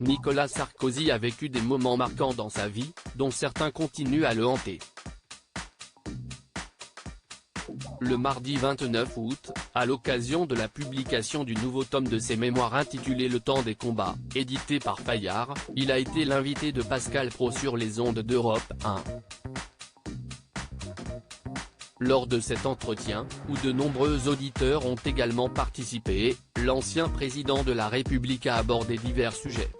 Nicolas Sarkozy a vécu des moments marquants dans sa vie, dont certains continuent à le hanter. Le mardi 29 août, à l'occasion de la publication du nouveau tome de ses mémoires intitulé Le temps des combats, édité par Fayard, il a été l'invité de Pascal Praud sur les ondes d'Europe 1. Lors de cet entretien, où de nombreux auditeurs ont également participé, l'ancien président de la République a abordé divers sujets.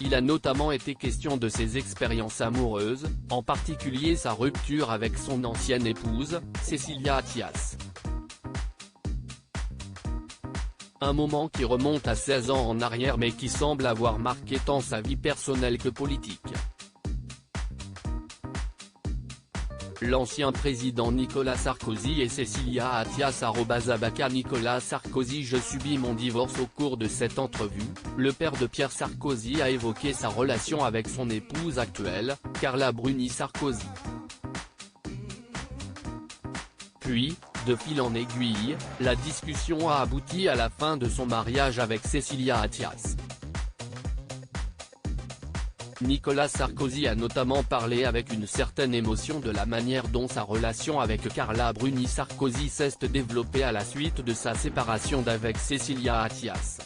Il a notamment été question de ses expériences amoureuses, en particulier sa rupture avec son ancienne épouse, Cécilia Attias. Un moment qui remonte à 16 ans en arrière mais qui semble avoir marqué tant sa vie personnelle que politique. L'ancien président Nicolas Sarkozy et Cécilia Attias @abaka Nicolas Sarkozy. Je subis mon divorce. Au cours de cette entrevue, le père de Pierre Sarkozy a évoqué sa relation avec son épouse actuelle, Carla Bruni Sarkozy. Puis, de fil en aiguille, la discussion a abouti à la fin de son mariage avec Cécilia Attias. Nicolas Sarkozy a notamment parlé avec une certaine émotion de la manière dont sa relation avec Carla Bruni Sarkozy s'est développée à la suite de sa séparation d'avec Cécilia Attias.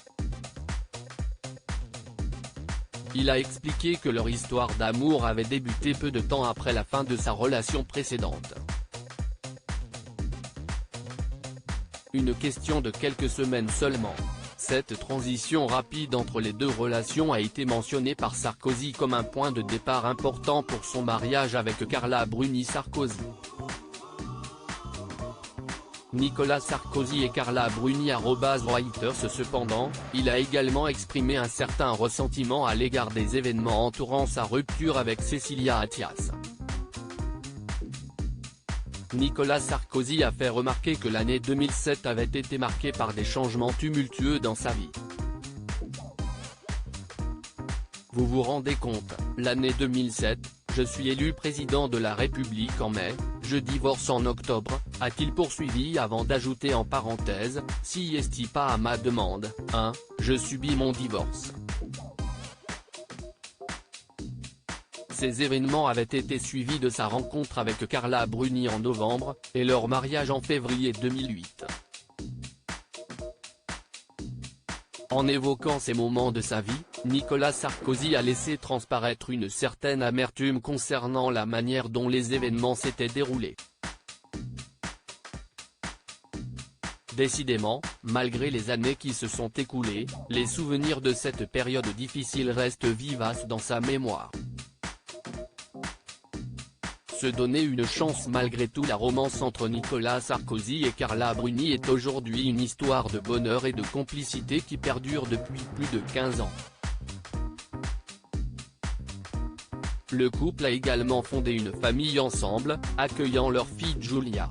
Il a expliqué que leur histoire d'amour avait débuté peu de temps après la fin de sa relation précédente. Une question de quelques semaines seulement. Cette transition rapide entre les deux relations a été mentionnée par Sarkozy comme un point de départ important pour son mariage avec Carla Bruni Sarkozy. Nicolas Sarkozy et Carla Bruni @Reuters. Cependant, il a également exprimé un certain ressentiment à l'égard des événements entourant sa rupture avec Cécilia Attias. Nicolas Sarkozy a fait remarquer que l'année 2007 avait été marquée par des changements tumultueux dans sa vie. Vous vous rendez compte, l'année 2007, je suis élu président de la République en mai, je divorce en octobre, a-t-il poursuivi avant d'ajouter en parenthèse, si est pas à ma demande, je subis mon divorce. Ces événements avaient été suivis de sa rencontre avec Carla Bruni en novembre, et leur mariage en février 2008. En évoquant ces moments de sa vie, Nicolas Sarkozy a laissé transparaître une certaine amertume concernant la manière dont les événements s'étaient déroulés. Décidément, malgré les années qui se sont écoulées, les souvenirs de cette période difficile restent vivaces dans sa mémoire. Se donner une chance malgré tout. La romance entre Nicolas Sarkozy et Carla Bruni est aujourd'hui une histoire de bonheur et de complicité qui perdure depuis plus de 15 ans. Le couple a également fondé une famille ensemble, accueillant leur fille Giulia.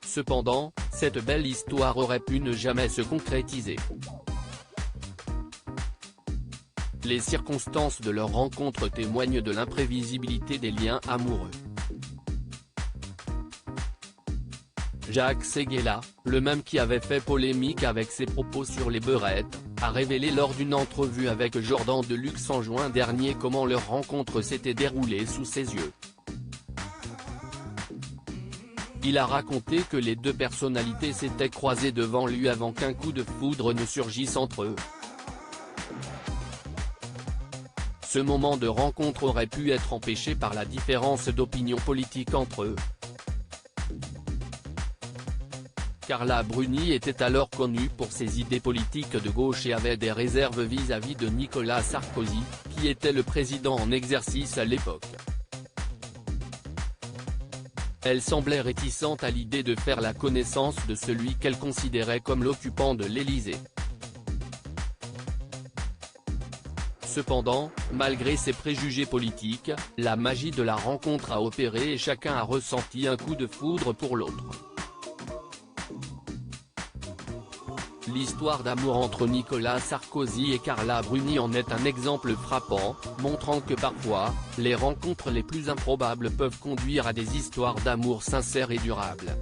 Cependant, cette belle histoire aurait pu ne jamais se concrétiser. Les circonstances de leur rencontre témoignent de l'imprévisibilité des liens amoureux. Jacques Séguéla, le même qui avait fait polémique avec ses propos sur les beurettes, a révélé lors d'une entrevue avec Jordan Deluxe en juin dernier comment leur rencontre s'était déroulée sous ses yeux. Il a raconté que les deux personnalités s'étaient croisées devant lui avant qu'un coup de foudre ne surgisse entre eux. Ce moment de rencontre aurait pu être empêché par la différence d'opinion politique entre eux. Carla Bruni était alors connue pour ses idées politiques de gauche et avait des réserves vis-à-vis de Nicolas Sarkozy, qui était le président en exercice à l'époque. Elle semblait réticente à l'idée de faire la connaissance de celui qu'elle considérait comme l'occupant de l'Élysée. Cependant, malgré ses préjugés politiques, la magie de la rencontre a opéré et chacun a ressenti un coup de foudre pour l'autre. L'histoire d'amour entre Nicolas Sarkozy et Carla Bruni en est un exemple frappant, montrant que parfois, les rencontres les plus improbables peuvent conduire à des histoires d'amour sincères et durables.